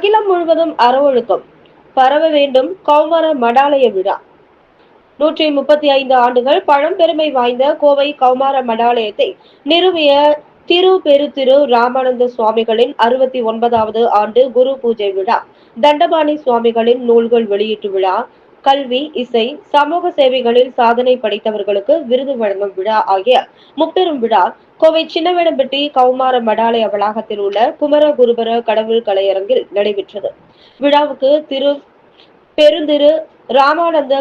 அகிலம் முழுவதும் அறவொழுக்கம் பரவ வேண்டும். கௌமார மடாலய விழா 135 ஆண்டுகள் பழம்பெருமை வாய்ந்த கோவை கௌமார மடாலயத்தை நிறுவிய திரு ராமானந்த சுவாமிகளின் 69வது ஆண்டு குரு பூஜை விழா, தண்டபாணி சுவாமிகளின் நூல்கள் வெளியீட்டு விழா, கல்வி, இசை, சமூக சேவைகளில் சாதனை படைத்தவர்களுக்கு விருது வழங்கும் விழா ஆகிய முப்பெரும் விழா கோவை சின்னவேடம்பட்டி கௌமார மடாலய வளாகத்தில் உள்ள குமர குருபர கடவுள் கலையரங்கில் நடைபெற்றது. விழாவுக்கு பெருந்திரு ராமானந்த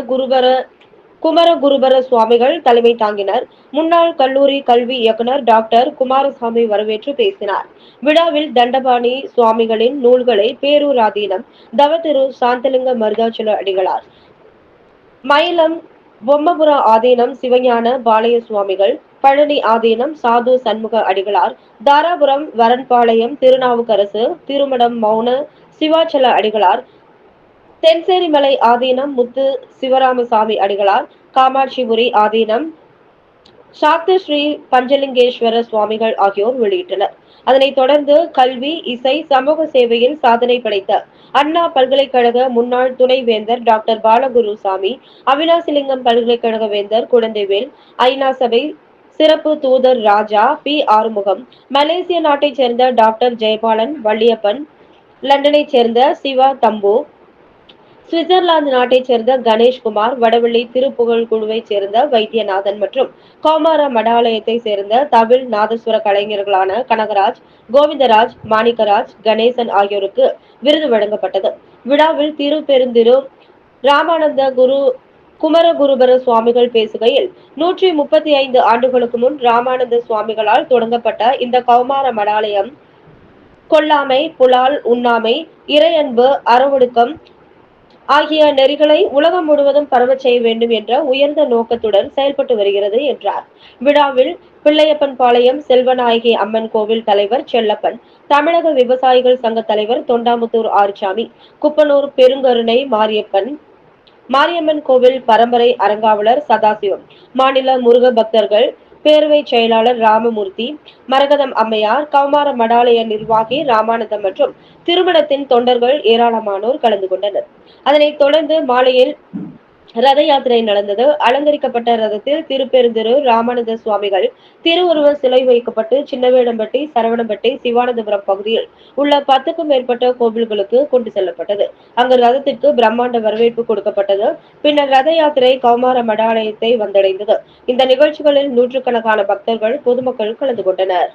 குமரகுருபர சுவாமிகள் தலைமை தாங்கினர். முன்னாள் கல்லூரி கல்வி இயக்குனர் டாக்டர் குமாரசாமி வரவேற்று பேசினார். விழாவில் தண்டபாணி சுவாமிகளின் நூல்களை பேரூராதீனம் தவத்திரு சாந்தலிங்க மருதாச்சல அடிகளார், மயிலம் பொம்மபுர ஆதீனம் சிவஞான பாளைய சுவாமிகள், பழனி ஆதீனம் சாது சண்முக அடிகளார், தாராபுரம் வரன்பாளையம் திருநாவுக்கரசு, திருமடம் மௌன சிவாச்சல அடிகளார், தென்சேரிமலை ஆதீனம் முத்து சிவராமசாமி அடிகளார், காமாட்சிபுரி ஆதீனம் சாக்த ஸ்ரீ பஞ்சலிங்கேஸ்வர சுவாமிகள் ஆகியோர் வெளியிட்டனர். அதனைத் தொடர்ந்து கல்வி, இசை, சமூக சேவையில் சாதனை படைத்த அண்ணா பல்கலைக்கழக முன்னாள் துணைவேந்தர் டாக்டர் பாலகுருசாமி, அவினாசிலிங்கம் பல்கலைக்கழக வேந்தர் குழந்தைவேல், ஐநா சபை சிறப்பு தூதர் ராஜா பி ஆறுமுகம், மலேசிய நாட்டைச் சேர்ந்த டாக்டர் ஜெயபாலன் வள்ளியப்பன், லண்டனைச் சேர்ந்த சிவா தம்பு, சுவிட்சர்லாந்து நாட்டைச் சேர்ந்த கணேஷ்குமார், வடவள்ளி திருப்புகழ் குழுவைச் சேர்ந்த வைத்தியநாதன் மற்றும் கௌமார மடாலயத்தை சேர்ந்த தவில் நாதஸ்வர கலைஞர்களான கனகராஜ், கோவிந்தராஜ், மாணிக்கராஜ், கணேசன் ஆகியோருக்கு விருது வழங்கப்பட்டது. விழாவில் பெருந்திரு ராமானந்த குமரகுருபர சுவாமிகள் பேசுகையில், 135 ஆண்டுகளுக்கு முன் ராமானந்த சுவாமிகளால் தொடங்கப்பட்ட இந்த கௌமார மடாலயம் கொல்லாமை, புலால் உண்ணாமை, இறையன்பு, அறவொடுக்கம் ஆகிய நெறிகளை உலகம் முழுவதும் பரவச் செய்ய வேண்டும் என்ற உயர்ந்த நோக்கத்துடன் செயல்பட்டு வருகிறது என்றார். விழாவில் பிள்ளையப்பன் பாளையம் செல்வநாயகி அம்மன் கோவில் தலைவர் செல்லப்பன், தமிழக விவசாயிகள் சங்க தலைவர் தொண்டாமுத்தூர் ஆறுசாமி, குப்பனூர் பெருங்கருணை மாரியம்மன் கோவில் பரம்பரை அறங்காவலர் சதாசிவம், மாநில முருக பக்தர்கள் பேரவை செயலாளர் ராமமூர்த்தி, மரகதம் அம்மையார், கௌமார மடாலய நிர்வாகி ராமானந்தம் மற்றும் திருமணத்தின் தொண்டர்கள் ஏராளமானோர் கலந்து கொண்டனர். அதனைத் தொடர்ந்து மாலையில் ரத யாத்திரை நடந்தது. அலங்கரிக்கப்பட்ட ரதத்தில் திருப்பெருந்திரு ராமானந்த சுவாமிகள் திருவுருவ சிலை வைக்கப்பட்டு சின்னவேடம்பட்டி, சரவணம்பட்டி, சிவானந்தபுரம் பகுதியில் உள்ள 10க்கும் மேற்பட்ட கோவில்களுக்கு கொண்டு செல்லப்பட்டது. அங்கு ரதத்திற்கு பிரம்மாண்ட வரவேற்பு கொடுக்கப்பட்டது. பின்னர் ரத யாத்திரை கௌமார மடாலயத்தை வந்தடைந்தது. இந்த நிகழ்ச்சிகளில் நூற்றுக்கணக்கான பக்தர்கள், பொதுமக்கள் கலந்து கொண்டனர்.